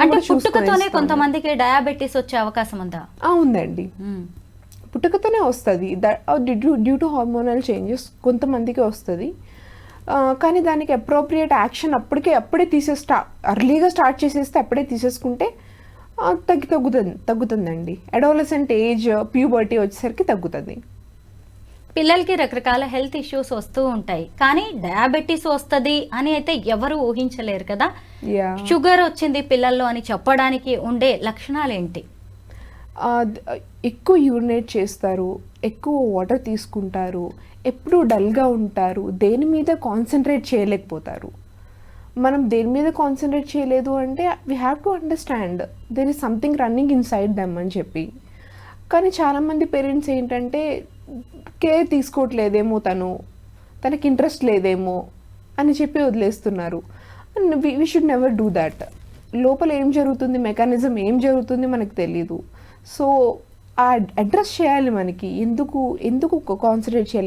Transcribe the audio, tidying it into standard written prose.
అంటే కూడా చూసుకొని పుట్టుకతోనే ఇస్తాము. కొంతమందికి డయాబెటీస్ వచ్చే అవకాశం ఉందా? ఉందండి, పుట్టుకతోనే వస్తుంది. డ్యూ టు హార్మోనల్ చేంజెస్ కొంతమందికి వస్తుంది. కానీ దానికి అప్రోప్రియేట్ యాక్షన్ అప్పుడే అర్లీగా స్టార్ట్ చేసేస్తే అప్పుడే తీసేసుకుంటే తగ్గుతుందండి. అడాలసెంట్ ఏజ్ ప్యూబర్టీ వచ్చేసరికి తగ్గుతుంది. పిల్లలకి రకరకాల హెల్త్ ఇష్యూస్ వస్తూ ఉంటాయి, కానీ డయాబెటీస్ వస్తుంది అని అయితే ఎవరు ఊహించలేరు కదా. షుగర్ వచ్చింది పిల్లల్లో అని చెప్పడానికి ఉండే లక్షణాలు ఏంటి? ఎక్కువ యూరినేట్ చేస్తారు, ఎక్కువ వాటర్ తీసుకుంటారు, ఎప్పుడూ డల్గా ఉంటారు, దేని మీద కాన్సన్ట్రేట్ చేయలేకపోతారు. మనం దేని మీద కాన్సన్ట్రేట్ చేయలేదు అంటే we have to understand there is something running inside them అని చెప్పి. కానీ చాలామంది పేరెంట్స్ ఏంటంటే కేర్ తీసుకోవట్లేదేమో, తనకి ఇంట్రెస్ట్ లేదేమో అని చెప్పి వదిలేస్తున్నారు. We should never do that. లోపల ఏం జరుగుతుంది, మెకానిజం ఏం జరుగుతుంది మనకు తెలీదు. సో అడ్రస్ చేయాలి, మనకి ఎందుకు కాన్సన్ట్రేట్ చేయలేదు.